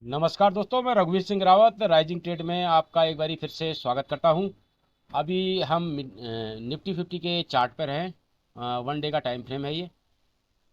नमस्कार दोस्तों, मैं रघुवीर सिंह रावत राइजिंग ट्रेड में आपका एक बारी फिर से स्वागत करता हूं। अभी हम निफ्टी 50 के चार्ट पर हैं। 1 डे का टाइम फ्रेम है ये।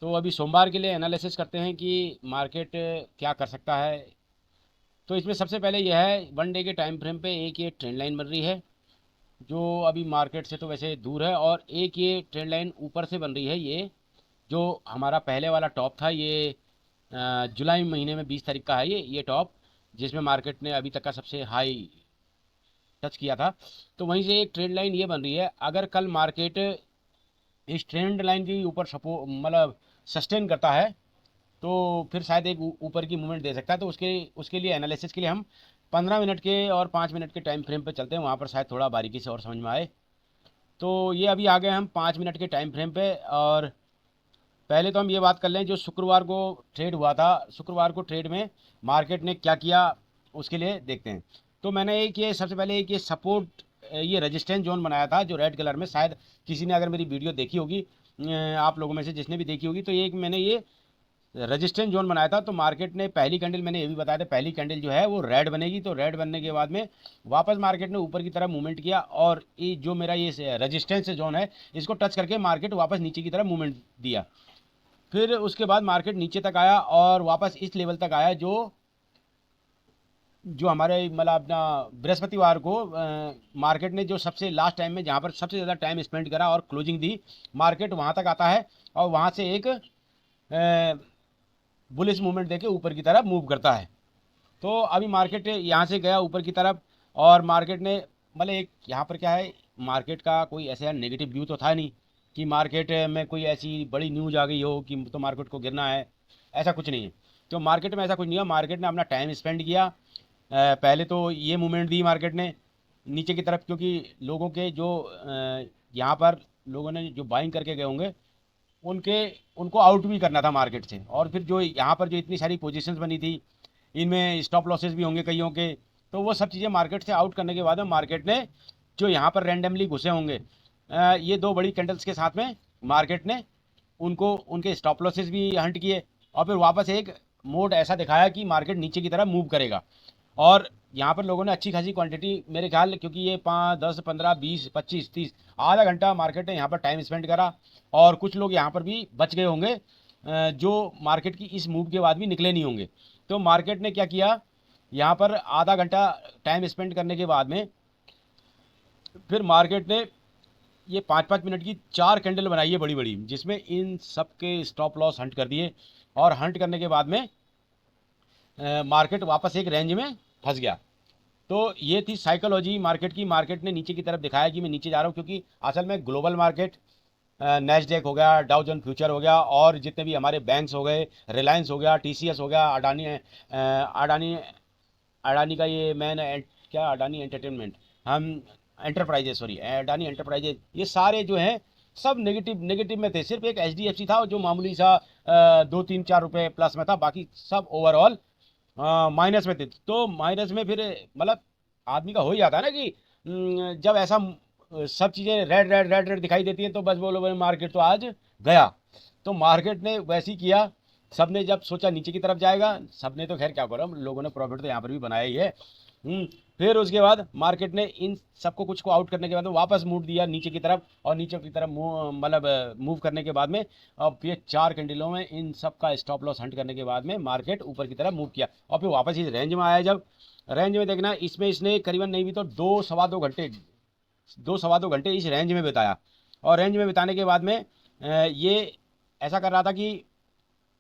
तो अभी सोमवार के लिए एनालिसिस करते हैं कि मार्केट क्या कर सकता है। तो इसमें सबसे पहले यह है, 1 डे के टाइम फ्रेम पे एक ये ट्रेंड लाइन बन रही है जो अभी मार्केट से तो वैसे दूर है, और एक ये ट्रेंड लाइन ऊपर से बन रही है। ये जो हमारा पहले वाला टॉप था, ये जुलाई महीने में 20 तारीख का है ये टॉप, जिसमें मार्केट ने अभी तक का सबसे हाई टच किया था। तो वहीं से एक ट्रेंड लाइन ये बन रही है। अगर कल मार्केट इस ट्रेंड लाइन के ऊपर सपो मतलब सस्टेन करता है तो फिर शायद एक ऊपर की मूवमेंट दे सकता है। तो उसके उसके लिए एनालिसिस के लिए हम 15 मिनट के और 5 मिनट के टाइम फ्रेम पे चलते हैं, वहाँ पर शायद थोड़ा बारीकी से और समझ में आए। तो ये अभी आ गए हम 5 मिनट के टाइम फ्रेम पे। और पहले तो हम ये बात कर लें, जो शुक्रवार को ट्रेड हुआ था, शुक्रवार को ट्रेड में मार्केट ने क्या किया उसके लिए देखते हैं। तो मैंने एक ये सबसे पहले एक ये सपोर्ट, ये रेजिस्टेंस जोन बनाया था जो रेड कलर में, शायद किसी ने अगर मेरी वीडियो देखी होगी, आप लोगों में से जिसने भी देखी होगी, तो एक मैंने ये रेजिस्टेंस जोन बनाया था। तो मार्केट ने पहली कैंडल, मैंने ये भी बताया था, पहली कैंडल जो है वो रेड बनेगी। तो रेड बनने के बाद में वापस मार्केट ने ऊपर की तरफ मूवमेंट किया, और ये जो मेरा ये रेजिस्टेंस जोन है, इसको टच करके मार्केट वापस नीचे की तरफ मूवमेंट दिया। फिर उसके बाद मार्केट नीचे तक आया और वापस इस लेवल तक आया, जो जो हमारे मतलब अपना बृहस्पतिवार को मार्केट ने जो सबसे लास्ट टाइम में जहाँ पर सबसे ज़्यादा टाइम स्पेंड करा और क्लोजिंग दी, मार्केट वहाँ तक आता है और वहाँ से एक बुलिश मूवमेंट देके ऊपर की तरफ मूव करता है। तो अभी मार्केट यहाँ से गया ऊपर की तरफ, और मार्केट ने मतलब एक यहाँ पर क्या है, मार्केट का कोई ऐसा नेगेटिव व्यू तो था नहीं कि मार्केट में कोई ऐसी बड़ी न्यूज आ गई हो कि तो मार्केट को गिरना है, ऐसा कुछ नहीं है। तो मार्केट में ऐसा कुछ नहीं है, मार्केट ने अपना टाइम स्पेंड किया। पहले तो ये मूवमेंट दी मार्केट ने नीचे की तरफ, क्योंकि लोगों के जो यहाँ पर लोगों ने जो बाइंग करके गए होंगे, उनके उनको आउट भी करना था मार्केट से। और फिर जो यहाँ पर जो इतनी सारी पोजीशंस बनी थी, इनमें स्टॉप लॉसेस भी होंगे कईयों के। तो वो सब चीज़ें मार्केट से आउट करने के बाद में मार्केट ने जो यहाँ पर रैंडमली घुसे होंगे, ये दो बड़ी कैंडल्स के साथ में मार्केट ने उनको उनके स्टॉप लॉसेस भी हंट किए, और फिर वापस एक मोड ऐसा दिखाया कि मार्केट नीचे की तरफ मूव करेगा। और यहाँ पर लोगों ने अच्छी खासी क्वांटिटी, मेरे ख्याल, क्योंकि ये 5, 10, 15, 20, 25, 30 आधा घंटा मार्केट ने यहाँ पर टाइम स्पेंड करा। और कुछ लोग यहाँ पर भी बच गए होंगे, जो मार्केट की इस मूव के बाद भी निकले नहीं होंगे। तो मार्केट ने क्या किया, यहाँ पर आधा घंटा टाइम स्पेंड करने के बाद में फिर मार्केट ने ये 5 5 मिनट की 4 कैंडल बनाई है बड़ी बड़ी, जिसमें इन सब के स्टॉप लॉस हंट कर दिए। और हंट करने के बाद में मार्केट वापस एक रेंज में फंस गया। तो ये थी साइकोलॉजी मार्केट की। मार्केट ने नीचे की तरफ दिखाया कि मैं नीचे जा रहा हूँ, क्योंकि असल में ग्लोबल मार्केट, नेस्डेक हो गया, डाउ जोन फ्यूचर हो गया, और जितने भी हमारे बैंक्स हो गए, रिलायंस हो गया, टीसीएस हो गया, अडानी अडानी का ये मैन क्या, अडानी एंटरटेनमेंट, हम एंटरप्राइजेस, सॉरी अडानी एंटरप्राइजेस, ये सारे जो हैं सब नेगेटिव नेगेटिव में थे। सिर्फ एक एचडीएफसी था जो मामूली सा 2 3 4 रुपए प्लस में था, बाकी सब ओवरऑल माइनस में थे। तो माइनस में फिर मतलब आदमी का हो ही जाता है ना कि जब ऐसा सब चीज़ें रेड रेड रेड रेड दिखाई देती हैं, तो बस बोलो भाई मार्केट तो आज गया। तो मार्केट ने वैसे ही किया। सबने जब सोचा नीचे की तरफ जाएगा, सबने तो खैर क्या करो, लोगों ने प्रॉफिट तो यहाँ पर भी बनाया ही है। फिर उसके बाद मार्केट ने इन सबको कुछ को आउट करने के बाद में वापस मूव दिया नीचे की तरफ, और नीचे की तरफ मतलब मूव करने के बाद में अब ये 4 कैंडलों में इन सब का स्टॉप लॉस हंट करने के बाद में मार्केट ऊपर की तरफ मूव किया, और फिर वापस इस रेंज में आया। जब रेंज में देखना, इसमें इसने करीबन नहीं भी तो 2 सवा 2 घंटे, 2 सवा 2 घंटे इस रेंज में बिताया। और रेंज में बिताने के बाद में ये ऐसा कर रहा था कि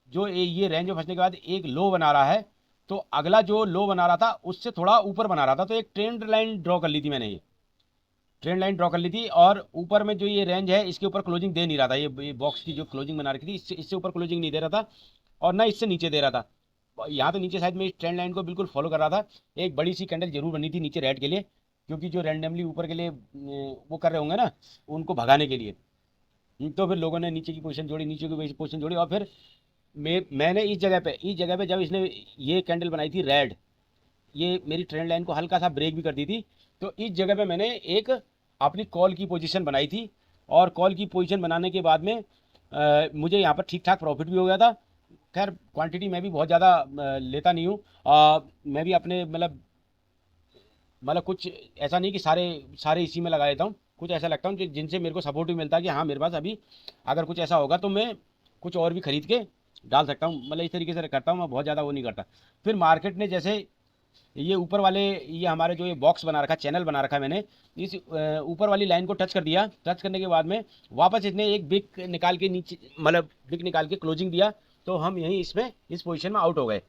जो ये रेंज में फंसने के बाद एक लो बना रहा है, तो अगला जो लो बना रहा था उससे थोड़ा ऊपर बना रहा था। तो एक ट्रेंड लाइन ड्रॉ कर ली थी मैंने, ये ट्रेंड लाइन ड्रॉ कर ली थी। और ऊपर में जो ये रेंज है, इसके ऊपर क्लोजिंग दे नहीं रहा था। ये बॉक्स की जो क्लोजिंग बना रखी थी, इससे इससे ऊपर क्लोजिंग नहीं दे रहा था, और ना इससे नीचे दे रहा था। यहाँ तो नीचे साइड में इस ट्रेंड लाइन को बिल्कुल फॉलो कर रहा था। एक बड़ी सी कैंडल जरूर बनी थी नीचे रेड के लिए, क्योंकि जो रैंडमली ऊपर के लिए वो कर रहे होंगे ना, उनको भगाने के लिए। तो फिर लोगों ने नीचे की पोजीशन जोड़ी, नीचे की पोजीशन जोड़ी, और फिर मैंने इस जगह पे जब इसने ये कैंडल बनाई थी रेड, ये मेरी ट्रेंड लाइन को हल्का सा ब्रेक भी कर दी थी। तो इस जगह पे मैंने एक अपनी कॉल की पोजीशन बनाई थी, और कॉल की पोजीशन बनाने के बाद में मुझे यहाँ पर ठीक ठाक प्रॉफिट भी हो गया था। खैर क्वांटिटी मैं भी बहुत ज़्यादा लेता नहीं हूँ। मैं भी अपने मतलब कुछ ऐसा नहीं कि सारे सारे इसी में लगा देता हूँ। कुछ ऐसा लगता हूँ कि जिनसे मेरे को सपोर्ट भी मिलता है कि हाँ मेरे पास अभी अगर कुछ ऐसा होगा तो मैं कुछ और भी खरीद के डाल सकता हूँ। मतलब इस तरीके से करता हूँ, मैं बहुत ज़्यादा वो नहीं करता। फिर मार्केट ने जैसे ये ऊपर वाले, ये हमारे जो ये बॉक्स बना रखा, चैनल बना रखा है मैंने, इस ऊपर वाली लाइन को टच कर दिया। टच करने के बाद में वापस इसने एक बिग निकाल के नीचे, मतलब बिग निकाल के क्लोजिंग दिया। तो हम यहीं इसमें इस पोजीशन में आउट हो गए।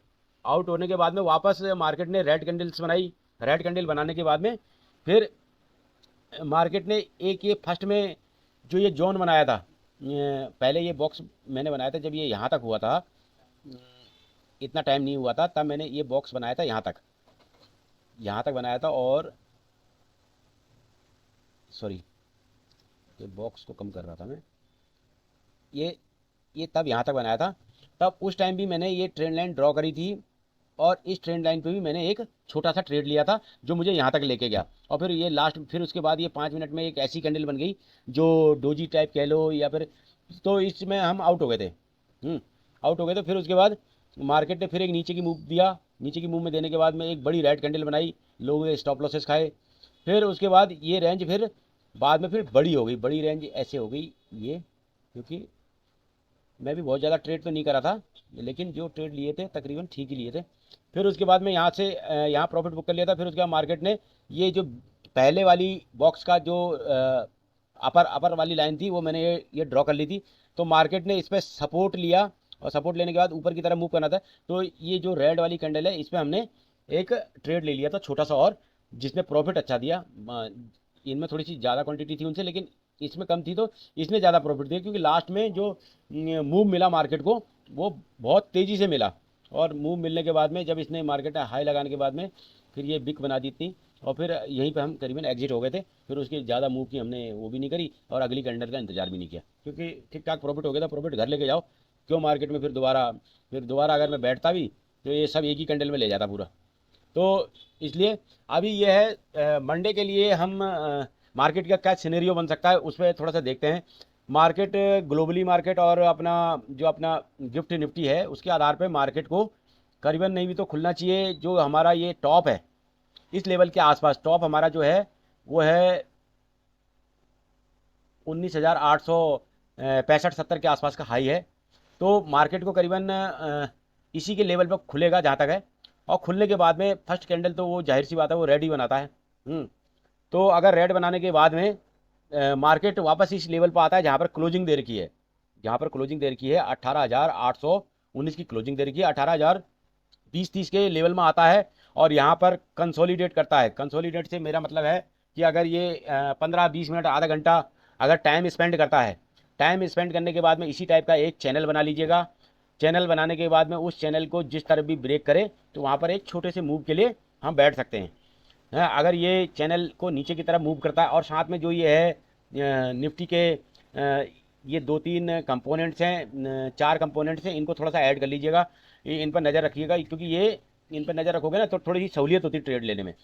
आउट होने के बाद में वापस मार्केट ने रेड कैंडल्स बनाई। रेड कैंडल बनाने के बाद में फिर मार्केट ने एक ये फर्स्ट में जो ये जोन बनाया था, पहले ये बॉक्स मैंने बनाया था जब ये यहाँ तक हुआ था, इतना टाइम नहीं हुआ था तब मैंने ये बॉक्स बनाया था यहाँ तक बनाया था। और सॉरी, ये बॉक्स को कम कर रहा था मैं। ये ये तब यहाँ तक बनाया था। तब उस टाइम भी मैंने ये ट्रेंड लाइन ड्रॉ करी थी, और इस ट्रेंड लाइन पे भी मैंने एक छोटा सा ट्रेड लिया था जो मुझे यहाँ तक लेके गया। और फिर ये लास्ट, फिर उसके बाद ये 5 मिनट में एक ऐसी कैंडल बन गई जो डोजी टाइप कह लो या फिर, तो इसमें हम आउट हो गए थे। आउट हो गए थे। फिर उसके बाद मार्केट ने फिर एक नीचे की मूव दिया। नीचे की मूव में देने के बाद में एक बड़ी रेड कैंडल बनाई, लोगों ने स्टॉप लॉसेस खाए। फिर उसके बाद ये रेंज फिर बाद में फिर बड़ी हो गई, बड़ी रेंज ऐसे हो गई ये, क्योंकि मैं भी बहुत ज़्यादा ट्रेड तो नहीं करा था, लेकिन जो ट्रेड लिए थे तकरीबन ठीक ही लिए थे। फिर उसके बाद में यहाँ से यहाँ प्रॉफिट बुक कर लिया था। फिर उसके बाद मार्केट ने ये जो पहले वाली बॉक्स का जो अपर अपर वाली लाइन थी वो मैंने ये ड्रॉ कर ली थी। तो मार्केट ने इस पर सपोर्ट लिया, और सपोर्ट लेने के बाद ऊपर की तरफ मूव करना था। तो ये जो रेड वाली कैंडल है इस पर हमने एक ट्रेड ले लिया था छोटा सा, और जिसने प्रॉफिट अच्छा दिया। इनमें थोड़ी सी ज़्यादा क्वांटिटी थी उनसे, लेकिन इसमें कम थी तो इसने ज़्यादा प्रॉफिट दिया, क्योंकि लास्ट में जो मूव मिला मार्केट को वो बहुत तेज़ी से मिला। और मूव मिलने के बाद में जब इसने मार्केट हाई लगाने के बाद में फिर ये बिक बना दी थी, और फिर यहीं पे हम करीबन एग्जिट हो गए थे। फिर उसकी ज़्यादा मूव की हमने वो भी नहीं करी, और अगली कैंडल का इंतजार भी नहीं किया, क्योंकि ठीक ठाक प्रॉफिट हो गया था। प्रॉफिट घर लेके जाओ, क्यों मार्केट में फिर दोबारा अगर मैं बैठता भी तो ये सब एक ही कैंडल में ले जाता पूरा। तो इसलिए अभी ये है मंडे के लिए हम मार्केट का क्या सिनेरियो बन सकता है उस पर थोड़ा सा देखते हैं। मार्केट, ग्लोबली मार्केट और अपना गिफ्ट निफ्टी है, उसके आधार पे मार्केट को करीबन नहीं भी तो खुलना चाहिए। जो हमारा ये टॉप है इस लेवल के आसपास, टॉप हमारा जो है वो है 19,865-70 के आसपास का हाई है। तो मार्केट को करीबन इसी के लेवल पर खुलेगा जहाँ तक है। और खुलने के बाद में फर्स्ट कैंडल तो वो जाहिर सी बात है वो रेड ही बनाता है। तो अगर रेड बनाने के बाद में मार्केट वापस इस लेवल पर आता है जहाँ पर क्लोजिंग दे रखी है, 18,819 की क्लोजिंग दे रखी है, 18,020-30 के लेवल में आता है, और यहाँ पर कंसोलिडेट करता है। कंसोलिडेट से मेरा मतलब है कि अगर ये 15-20 मिनट, आधा घंटा अगर टाइम स्पेंड करता है, टाइम स्पेंड करने के बाद में इसी टाइप का एक चैनल बना लीजिएगा। चैनल बनाने के बाद में उस चैनल को जिस तरफ भी ब्रेक करे तो वहाँ पर एक छोटे से मूव के लिए हम बैठ सकते हैं। हाँ, अगर ये चैनल को नीचे की तरफ मूव करता है, और साथ में जो ये है निफ्टी के ये 2-3 कंपोनेंट्स हैं, 4 कंपोनेंट्स हैं, इनको थोड़ा सा ऐड कर लीजिएगा। इन पर नज़र रखिएगा, क्योंकि ये इन पर नज़र रखोगे ना तो थोड़ी सी सहूलियत होती है ट्रेड लेने में।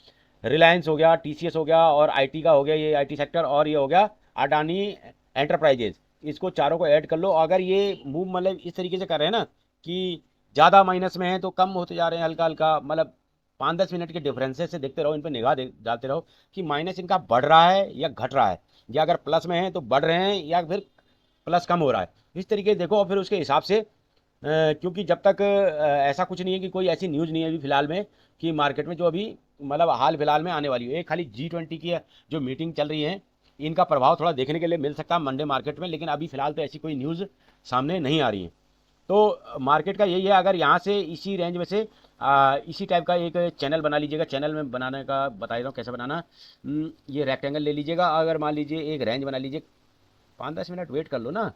रिलायंस हो गया, टीसीएस हो गया, और आईटी का हो गया, ये आईटी सेक्टर, और ये हो गया अडानी एंटरप्राइजेज। इसको चारों को ऐड कर लो। अगर ये मूव मतलब इस तरीके से कर रहे हैं ना कि ज़्यादा माइनस में है तो कम होते जा रहे हैं हल्का हल्का, मतलब 5-10 मिनट के डिफरेंसेस से देखते रहो, इन पर निगाह डालते रहो कि माइनस इनका बढ़ रहा है या घट रहा है, या अगर प्लस में है तो बढ़ रहे हैं या फिर प्लस कम हो रहा है। इस तरीके से देखो, और फिर उसके हिसाब से क्योंकि जब तक ऐसा कुछ नहीं है कि कोई ऐसी न्यूज़ नहीं है अभी फिलहाल में कि मार्केट में जो अभी मतलब हाल फिलहाल में आने वाली है। एक खाली G20 की जो मीटिंग चल रही है, इनका प्रभाव थोड़ा देखने के लिए मिल सकता है मंडे मार्केट में, लेकिन अभी फिलहाल तो ऐसी कोई न्यूज़ सामने नहीं आ रही है। तो मार्केट का यही है, अगर यहाँ से इसी रेंज में से इसी टाइप का एक चैनल बना लीजिएगा। चैनल में बनाने का बता देता हूँ कैसे बनाना। ये रेक्टेंगल ले लीजिएगा, अगर मान लीजिए एक रेंज बना लीजिए, 5-10 मिनट वेट कर लो ना,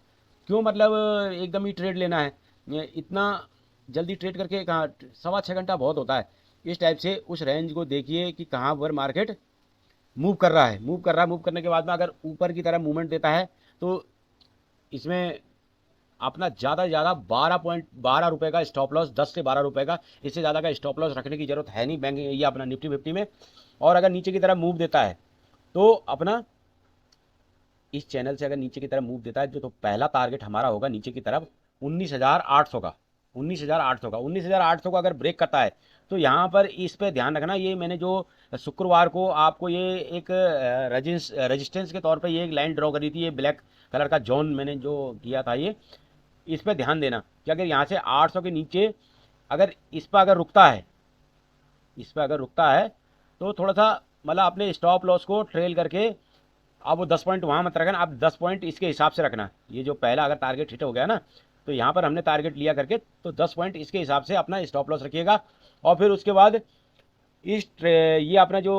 क्यों मतलब एकदम ही ट्रेड लेना है। ये इतना जल्दी ट्रेड करके कहाँ, 6.25 घंटा बहुत होता है। इस टाइप से उस रेंज को देखिए कि कहाँ पर मार्केट मूव कर रहा है। मूव करने के बाद में अगर ऊपर की तरफ मूवमेंट देता है तो इसमें अपना ज़्यादा से ज़्यादा 12 रुपये का स्टॉप लॉस, 10 से 12 रुपये का, इससे ज़्यादा का स्टॉप लॉस रखने की ज़रूरत है नहीं बैंक या अपना निफ्टी फिफ्टी में। और अगर नीचे की तरफ मूव देता है तो अपना इस चैनल से अगर नीचे की तरफ मूव देता है, जो तो पहला टारगेट हमारा होगा नीचे की तरफ 19,800 का। 19,800 का, 19,800 का अगर ब्रेक करता है तो यहाँ पर इस पे ध्यान रखना। ये मैंने जो शुक्रवार को आपको ये एक रेजिस्टेंस के तौर पे ये एक लाइन ड्रॉ करी थी, ये ब्लैक कलर का जोन मैंने जो किया था, ये इस पे ध्यान देना कि अगर यहाँ से 800 के नीचे अगर इस पर अगर रुकता है, इस पर अगर रुकता है तो थोड़ा सा मतलब अपने स्टॉप लॉस को ट्रेल करके, अब वो 10 पॉइंट वहाँ मत रखना, आप 10 पॉइंट इसके हिसाब से रखना। ये जो पहला अगर टारगेट हिट हो गया ना, तो यहाँ पर हमने टारगेट लिया करके, तो 10 पॉइंट इसके हिसाब से अपना स्टॉप लॉस रखिएगा। और फिर उसके बाद ये अपना जो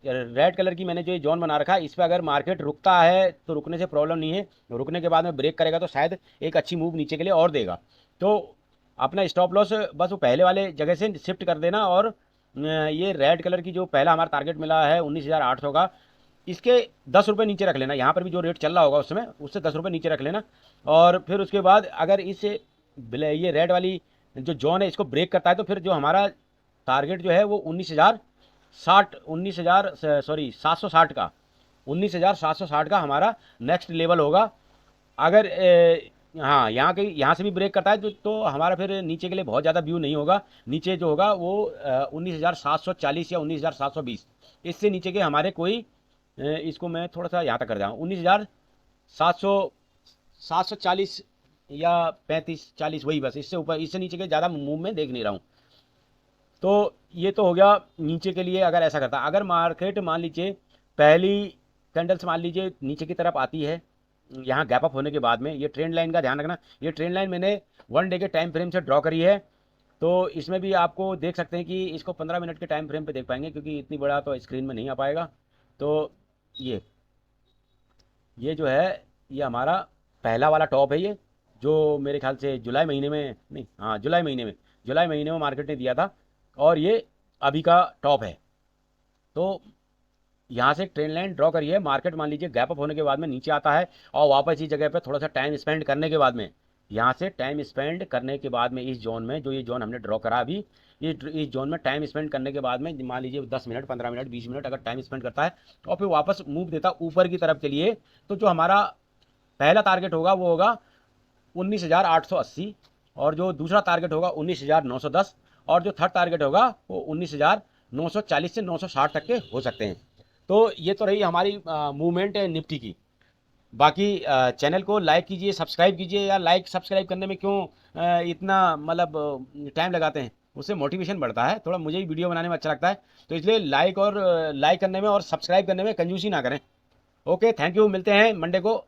रेड कलर की मैंने जो ये जोन बना रखा है, इस पर अगर मार्केट रुकता है तो रुकने से प्रॉब्लम नहीं है, रुकने के बाद में ब्रेक करेगा तो शायद एक अच्छी मूव नीचे के लिए और देगा। तो अपना स्टॉप लॉस बस वो पहले वाले जगह से शिफ्ट कर देना। और ये रेड कलर की जो पहला हमारा टारगेट मिला है 19,800 का, इसके 10 रुपये नीचे रख लेना। यहाँ पर भी जो रेट चल रहा होगा उस समय, उससे 10 रुपये नीचे रख लेना। और फिर उसके बाद अगर इस ये रेड वाली जो जोन है इसको ब्रेक करता है तो फिर जो हमारा टारगेट जो है वो 760 का, 19,760 का हमारा नेक्स्ट लेवल होगा। अगर हाँ यहाँ से भी ब्रेक करता है तो हमारा फिर नीचे के लिए बहुत ज़्यादा व्यू नहीं होगा। नीचे जो होगा वो 19,740 या 19,720, इससे नीचे के हमारे कोई इसको मैं थोड़ा सा यहाँ तक कर जाऊँ, 19,740 या 35-40, वही बस, इससे ऊपर इससे नीचे के ज़्यादा मूव में देख नहीं रहा हूँ। तो ये तो हो गया नीचे के लिए अगर ऐसा करता। अगर मार्केट मान लीजिए पहली कैंडल्स मान लीजिए नीचे की तरफ आती है, यहाँ गैप अप होने के बाद में, ये ट्रेंड लाइन का ध्यान रखना। ये ट्रेंड लाइन मैंने 1 डे के टाइम फ्रेम से ड्रॉ करी है, तो इसमें भी आपको देख सकते हैं कि इसको 15 मिनट के टाइम फ्रेम पे देख पाएंगे, क्योंकि इतनी बड़ा तो स्क्रीन में नहीं आ पाएगा। तो ये जो है ये हमारा पहला वाला टॉप है, ये जो मेरे ख्याल से जुलाई महीने में, नहीं हाँ जुलाई महीने में मार्केट ने दिया था, और ये अभी का टॉप है। तो यहाँ से एक ट्रेंड लाइन ड्रॉ करिए। मार्केट मान लीजिए गैप अप होने के बाद में नीचे आता है और वापस इस जगह पे थोड़ा सा टाइम स्पेंड करने के बाद में, यहाँ से टाइम स्पेंड करने के बाद में इस जोन में, जो ये जोन हमने ड्रॉ करा अभी, इस जोन में टाइम स्पेंड करने के बाद में मान लीजिए 10 मिनट, 15 मिनट, 20 मिनट अगर टाइम स्पेंड करता है और फिर वापस मूव देता ऊपर की तरफ के लिए, तो जो हमारा पहला टारगेट होगा वो होगा 19,880, और जो दूसरा टारगेट होगा 19,910, और जो थर्ड टारगेट होगा वो 19,940 से 960 तक के हो सकते हैं। तो ये तो रही हमारी मूवमेंट है निफ्टी की। बाकी चैनल को लाइक कीजिए, सब्सक्राइब कीजिए। या लाइक सब्सक्राइब करने में क्यों इतना मतलब टाइम लगाते हैं, उससे मोटिवेशन बढ़ता है थोड़ा, मुझे भी वीडियो बनाने में अच्छा लगता है। तो इसलिए लाइक करने में और सब्सक्राइब करने में कंजूसी ना करें। ओके, थैंक यू, मिलते हैं मंडे को